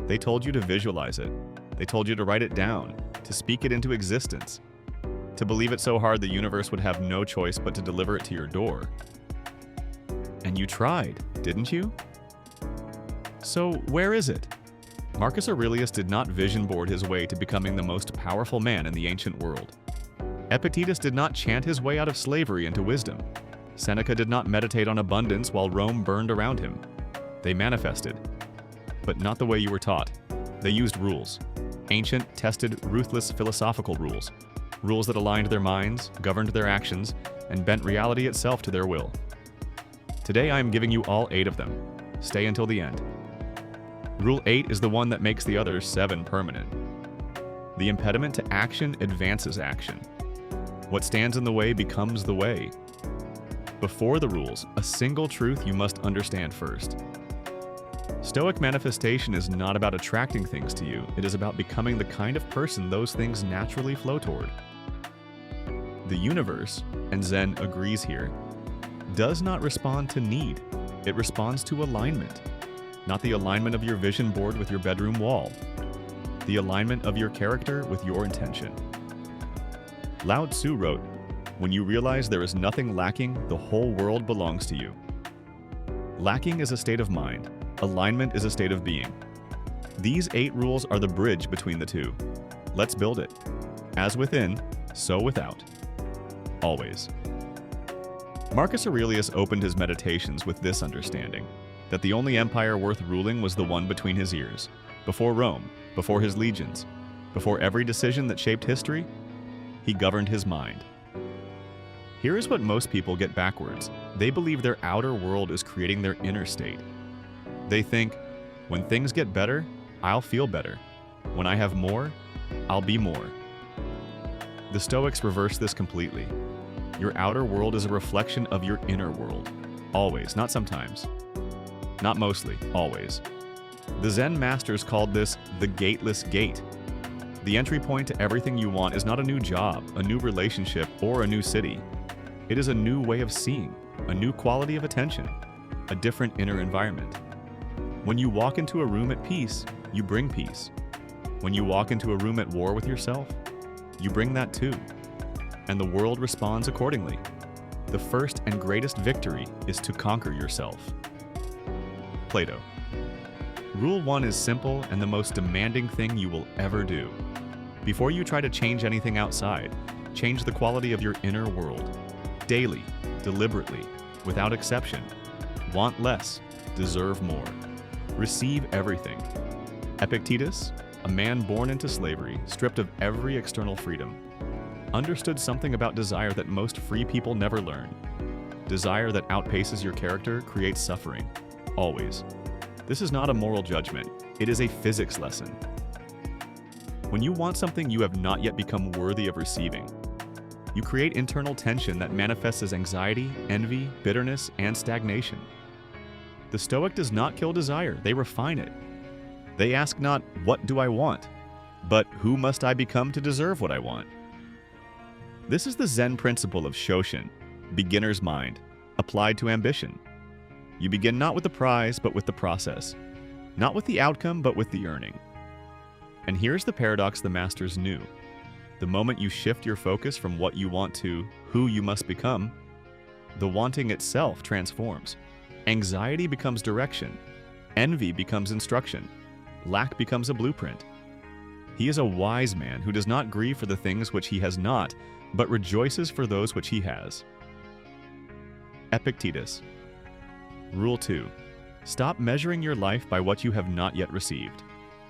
They told you to visualize it. They told you to write it down, to speak it into existence, to believe it so hard the universe would have no choice but to deliver it to your door. And you tried, didn't you? So where is it? Marcus Aurelius did not vision board his way to becoming the most powerful man in the ancient world. Epictetus did not chant his way out of slavery into wisdom. Seneca did not meditate on abundance while Rome burned around him. They manifested, but not the way you were taught. They used rules. Ancient, tested, ruthless philosophical rules. Rules that aligned their minds, governed their actions, and bent reality itself to their will. Today I am giving you all 8 of them. Stay until the end. Rule 8 is the one that makes the other 7 permanent. The impediment to action advances action. What stands in the way becomes the way. Before the rules, a single truth you must understand first. Stoic manifestation is not about attracting things to you, it is about becoming the kind of person those things naturally flow toward. The universe, and Zen agrees here, does not respond to need, it responds to alignment. Not the alignment of your vision board with your bedroom wall, the alignment of your character with your intention. Lao Tzu wrote, "When you realize there is nothing lacking, the whole world belongs to you." Lacking is a state of mind. Alignment is a state of being. These 8 rules are the bridge between the two. Let's build it. As within, so without. Always. Marcus Aurelius opened his meditations with this understanding, that the only empire worth ruling was the one between his ears, before Rome, before his legions, before every decision that shaped history, he governed his mind. Here is what most people get backwards. They believe their outer world is creating their inner state. They think, when things get better, I'll feel better. When I have more, I'll be more. The Stoics reverse this completely. Your outer world is a reflection of your inner world. Always, not sometimes. Not mostly, always. The Zen masters called this the gateless gate. The entry point to everything you want is not a new job, a new relationship, or a new city. It is a new way of seeing, a new quality of attention, a different inner environment. When you walk into a room at peace, you bring peace. When you walk into a room at war with yourself, you bring that too. And the world responds accordingly. The first and greatest victory is to conquer yourself. Plato. Rule 1 is simple and the most demanding thing you will ever do. Before you try to change anything outside, change the quality of your inner world. Daily, deliberately, without exception. Want less, deserve more. Receive everything. Epictetus, a man born into slavery, stripped of every external freedom, understood something about desire that most free people never learn. Desire that outpaces your character creates suffering. Always. This is not a moral judgment, it is a physics lesson. When you want something you have not yet become worthy of receiving, you create internal tension that manifests as anxiety, envy, bitterness, and stagnation. The Stoic does not kill desire, they refine it. They ask not, "What do I want?" but "Who must I become to deserve what I want?" This is the Zen principle of Shoshin, beginner's mind, applied to ambition. You begin not with the prize, but with the process. Not with the outcome, but with the earning. And here's the paradox the masters knew. The moment you shift your focus from what you want to who you must become, the wanting itself transforms. Anxiety becomes direction. Envy becomes instruction. Lack becomes a blueprint. He is a wise man who does not grieve for the things which he has not, but rejoices for those which he has. Epictetus. Rule 2. Stop measuring your life by what you have not yet received.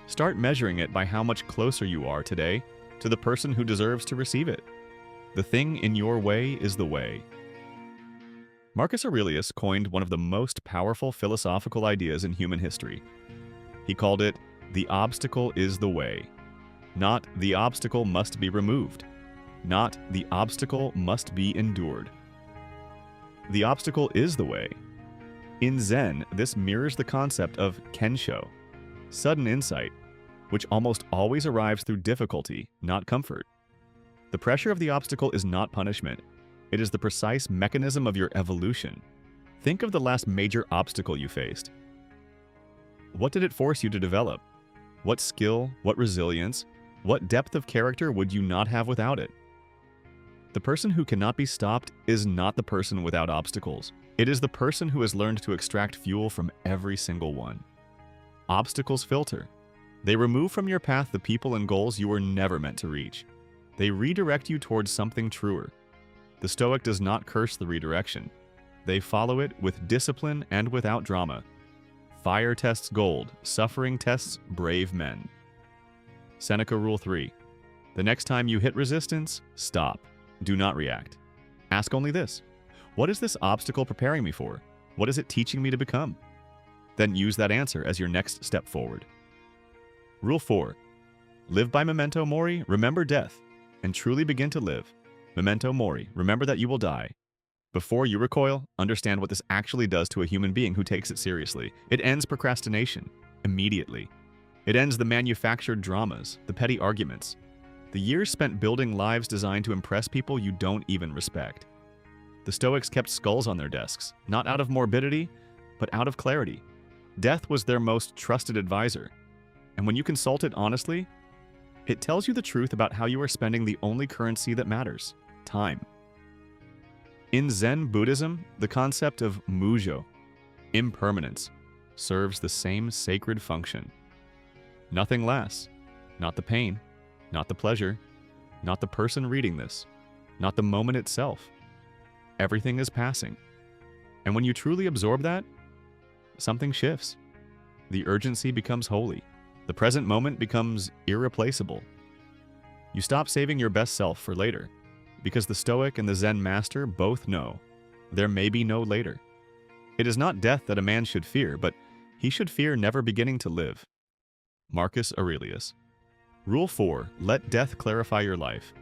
Start measuring it by how much closer you are today to the person who deserves to receive it. The thing in your way is the way. Marcus Aurelius coined one of the most powerful philosophical ideas in human history. He called it, "The obstacle is the way." Not, "The obstacle must be removed." Not, "The obstacle must be endured." The obstacle is the way. In Zen, this mirrors the concept of kensho, sudden insight, which almost always arrives through difficulty, not comfort. The pressure of the obstacle is not punishment. It is the precise mechanism of your evolution. Think of the last major obstacle you faced. What did it force you to develop? What skill, what resilience, what depth of character would you not have without it? The person who cannot be stopped is not the person without obstacles. It is the person who has learned to extract fuel from every single one. Obstacles filter. They remove from your path the people and goals you were never meant to reach. They redirect you towards something truer. The Stoic does not curse the redirection. They follow it with discipline and without drama. Fire tests gold, suffering tests brave men. Seneca Rule 3. The next time you hit resistance, stop. Do not react. Ask only this: what is this obstacle preparing me for? What is it teaching me to become? Then use that answer as your next step forward. Rule 4. Live by memento mori, remember death, and truly begin to live. Memento mori, remember that you will die. Before you recoil, understand what this actually does to a human being who takes it seriously. It ends procrastination, immediately. It ends the manufactured dramas, the petty arguments, the years spent building lives designed to impress people you don't even respect. The Stoics kept skulls on their desks, not out of morbidity, but out of clarity. Death was their most trusted advisor. And when you consult it honestly, it tells you the truth about how you are spending the only currency that matters: time. In Zen Buddhism, the concept of mujo, impermanence, serves the same sacred function. Nothing lasts, not the pain, not the pleasure, not the person reading this, not the moment itself. Everything is passing. And when you truly absorb that, something shifts. The urgency becomes holy. The present moment becomes irreplaceable. You stop saving your best self for later, because the Stoic and the Zen master both know there may be no later. It is not death that a man should fear, but he should fear never beginning to live. Marcus Aurelius. Rule 4. Let death clarify your life.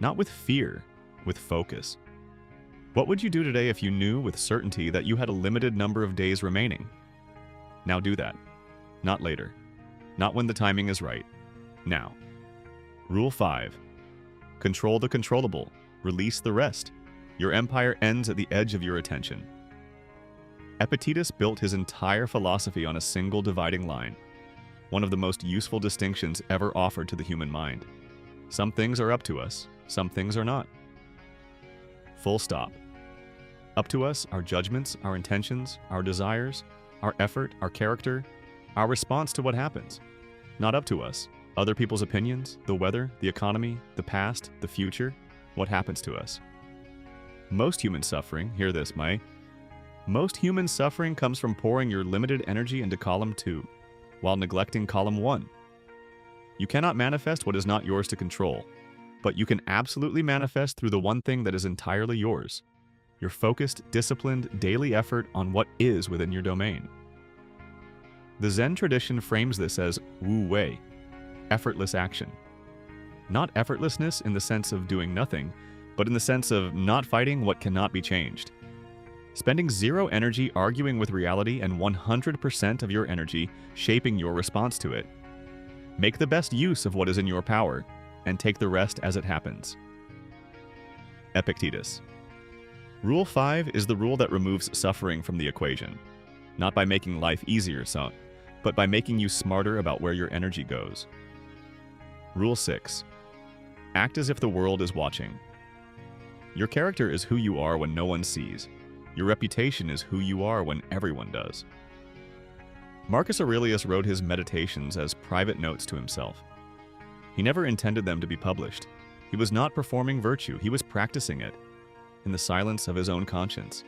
Not with fear, with focus. What would you do today if you knew with certainty that you had a limited number of days remaining? Now do that. Not later. Not when the timing is right. Now. Rule 5. Control the controllable. Release the rest. Your empire ends at the edge of your attention. Epictetus built his entire philosophy on a single dividing line, one of the most useful distinctions ever offered to the human mind. Some things are up to us, some things are not. Full stop. Up to us are judgments, our intentions, our desires, our effort, our character, our response to what happens. Not up to us, other people's opinions, the weather, the economy, the past, the future, what happens to us. Most human suffering, hear this, Mai, most human suffering comes from pouring your limited energy into column 2, while neglecting column 1. You cannot manifest what is not yours to control, but you can absolutely manifest through the one thing that is entirely yours: your focused, disciplined, daily effort on what is within your domain. The Zen tradition frames this as wu wei, effortless action. Not effortlessness in the sense of doing nothing, but in the sense of not fighting what cannot be changed. Spending zero energy arguing with reality and 100% of your energy shaping your response to it. Make the best use of what is in your power, and take the rest as it happens. Epictetus. Rule 5 is the rule that removes suffering from the equation, not by making life easier, but by making you smarter about where your energy goes. Rule 6. Act as if the world is watching. Your character is who you are when no one sees. Your reputation is who you are when everyone does. Marcus Aurelius wrote his meditations as private notes to himself. He never intended them to be published. He was not performing virtue, he was practicing it, in the silence of his own conscience.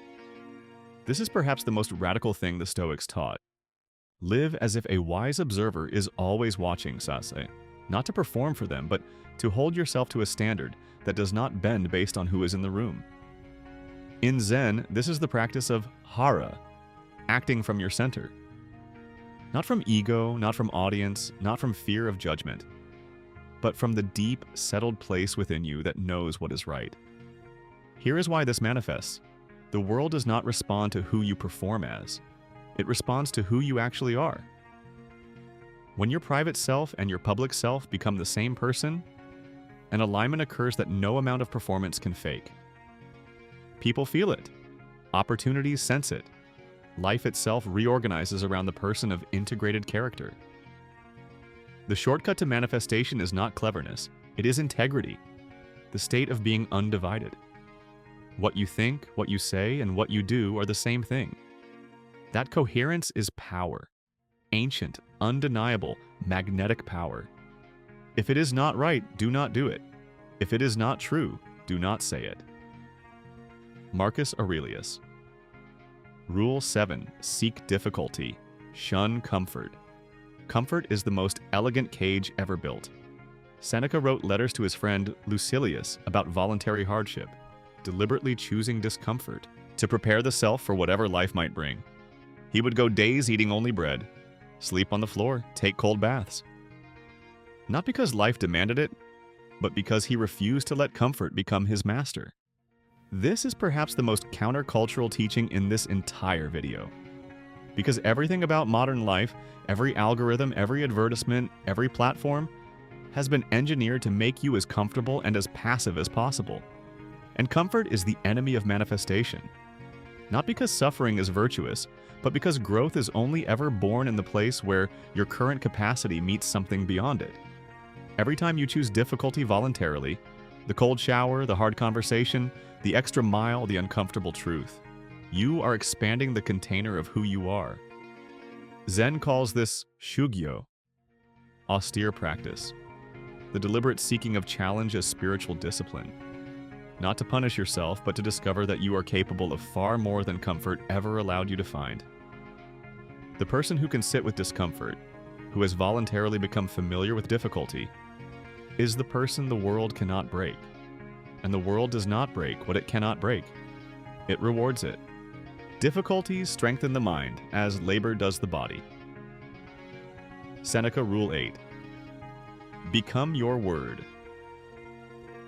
This is perhaps the most radical thing the Stoics taught. Live as if a wise observer is always watching, Sase, not to perform for them, but to hold yourself to a standard that does not bend based on who is in the room. In Zen, this is the practice of hara, acting from your center. Not from ego, not from audience, not from fear of judgment, but from the deep, settled place within you that knows what is right. Here is why this manifests. The world does not respond to who you perform as. It responds to who you actually are. When your private self and your public self become the same person, an alignment occurs that no amount of performance can fake. People feel it. Opportunities sense it. Life itself reorganizes around the person of integrated character. The shortcut to manifestation is not cleverness, it is integrity, the state of being undivided. What you think, what you say, and what you do are the same thing. That coherence is power. Ancient, undeniable, magnetic power. If it is not right, do not do it. If it is not true, do not say it. Marcus Aurelius. Rule 7. Seek difficulty. Shun comfort. Comfort is the most elegant cage ever built. Seneca wrote letters to his friend Lucilius about voluntary hardship, deliberately choosing discomfort to prepare the self for whatever life might bring. He would go days eating only bread, sleep on the floor, take cold baths. Not because life demanded it, but because he refused to let comfort become his master. This is perhaps the most countercultural teaching in this entire video. Because everything about modern life, every algorithm, every advertisement, every platform, has been engineered to make you as comfortable and as passive as possible. And comfort is the enemy of manifestation. Not because suffering is virtuous, but because growth is only ever born in the place where your current capacity meets something beyond it. Every time you choose difficulty voluntarily, the cold shower, the hard conversation, the extra mile, the uncomfortable truth, you are expanding the container of who you are. Zen calls this shugyo, austere practice, the deliberate seeking of challenge as spiritual discipline. Not to punish yourself, but to discover that you are capable of far more than comfort ever allowed you to find. The person who can sit with discomfort, who has voluntarily become familiar with difficulty, is the person the world cannot break. And the world does not break what it cannot break. It rewards it. Difficulties strengthen the mind, as labor does the body. Seneca Rule 8. Become your word.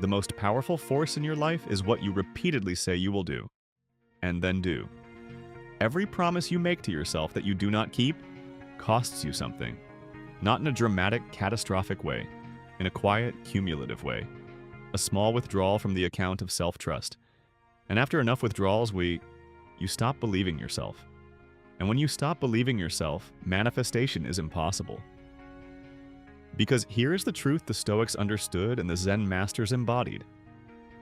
The most powerful force in your life is what you repeatedly say you will do, and then do. Every promise you make to yourself that you do not keep costs you something. Not in a dramatic, catastrophic way, in a quiet, cumulative way. A small withdrawal from the account of self-trust. And after enough withdrawals, you stop believing yourself. And when you stop believing yourself, manifestation is impossible. Because here is the truth the Stoics understood and the Zen masters embodied.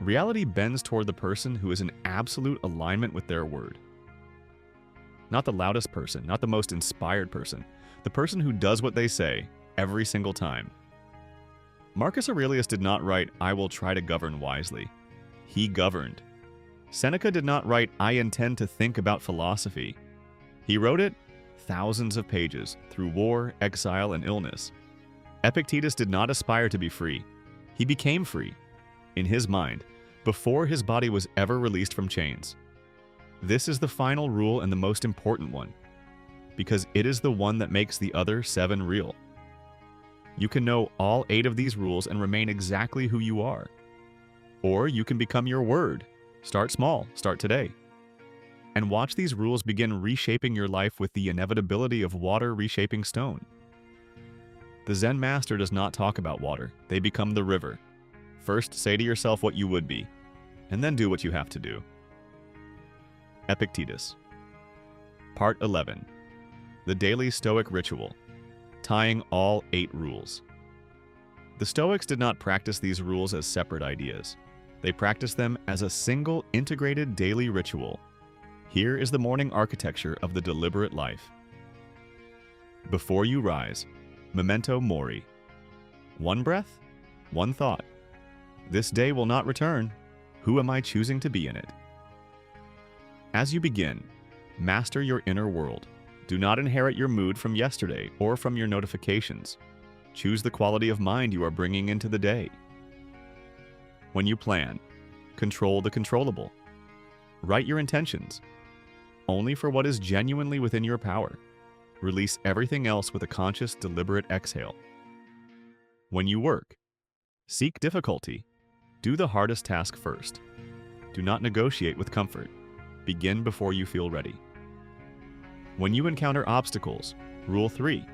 Reality bends toward the person who is in absolute alignment with their word. Not the loudest person, not the most inspired person, the person who does what they say every single time. Marcus Aurelius did not write, "I will try to govern wisely." He governed. Seneca did not write, "I intend to think about philosophy." He wrote it thousands of pages through war, exile, and illness. Epictetus did not aspire to be free. He became free, in his mind, before his body was ever released from chains. This is the final rule and the most important one, because it is the one that makes the other 7 real. You can know all 8 of these rules and remain exactly who you are. Or you can become your word. Start small, start today. And watch these rules begin reshaping your life with the inevitability of water reshaping stone. The Zen master does not talk about water. They become the river. First, say to yourself what you would be, and then do what you have to do. Epictetus. Part 11. The Daily Stoic Ritual. Tying all 8 rules. The Stoics did not practice these rules as separate ideas. They practiced them as a single, integrated daily ritual. Here is the morning architecture of the deliberate life. Before you rise, memento mori. One breath, one thought. This day will not return. Who am I choosing to be in it? As you begin, master your inner world. Do not inherit your mood from yesterday or from your notifications. Choose the quality of mind you are bringing into the day. When you plan, control the controllable. Write your intentions, only for what is genuinely within your power. Release everything else with a conscious, deliberate exhale. When you work, seek difficulty. Do the hardest task first. Do not negotiate with comfort. Begin before you feel ready. When you encounter obstacles, Rule 3.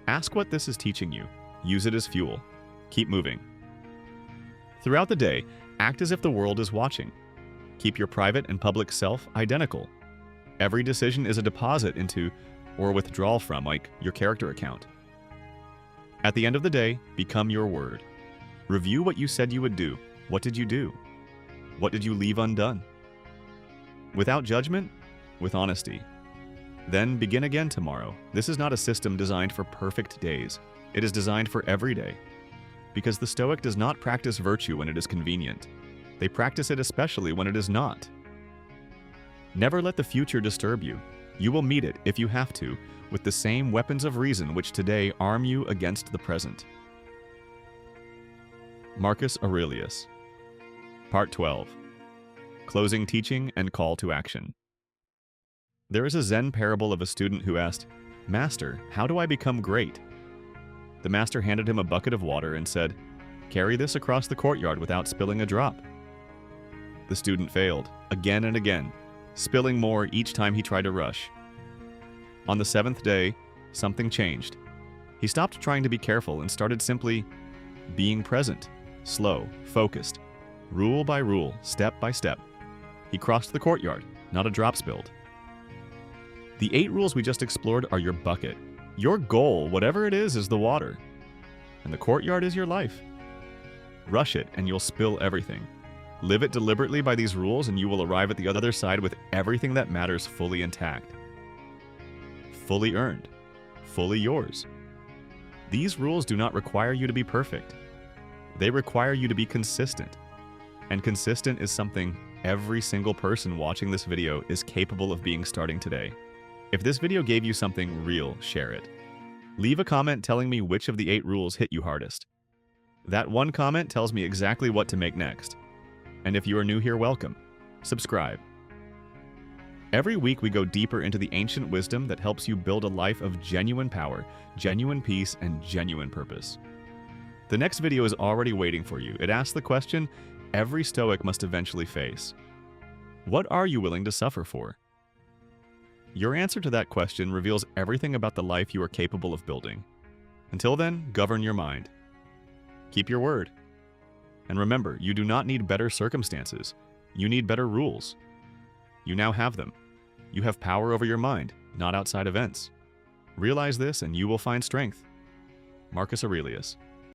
Ask what this is teaching you. Use it as fuel. Keep moving. Throughout the day, act as if the world is watching. Keep your private and public self identical. Every decision is a deposit into or withdrawal from, like your character account. At the end of the day, become your word. Review what you said you would do. What did you do? What did you leave undone? Without judgment, with honesty. Then begin again tomorrow. This is not a system designed for perfect days. It is designed for every day. Because the Stoic does not practice virtue when it is convenient. They practice it especially when it is not. Never let the future disturb you. You will meet it, if you have to, with the same weapons of reason which today arm you against the present. Marcus Aurelius. Part 12. Closing teaching and call to action. There is a Zen parable of a student who asked, "Master, how do I become great?" The master handed him a bucket of water and said, "Carry this across the courtyard without spilling a drop." The student failed, again and again, spilling more each time he tried to rush. On the seventh day, something changed. He stopped trying to be careful and started simply being present, slow, focused, rule by rule, step by step. He crossed the courtyard, not a drop spilled. The 8 rules we just explored are your bucket. Your goal, whatever it is the water. And the courtyard is your life. Rush it and you'll spill everything. Live it deliberately by these rules and you will arrive at the other side with everything that matters fully intact. Fully earned. Fully yours. These rules do not require you to be perfect. They require you to be consistent. And consistent is something every single person watching this video is capable of being starting today. If this video gave you something real, share it. Leave a comment telling me which of the 8 rules hit you hardest. That one comment tells me exactly what to make next. And if you are new here, welcome. Subscribe. Every week we go deeper into the ancient wisdom that helps you build a life of genuine power, genuine peace, and genuine purpose. The next video is already waiting for you. It asks the question every Stoic must eventually face. What are you willing to suffer for? Your answer to that question reveals everything about the life you are capable of building. Until then, govern your mind. Keep your word. And remember, you do not need better circumstances. You need better rules. You now have them. You have power over your mind, not outside events. Realize this and you will find strength. Marcus Aurelius.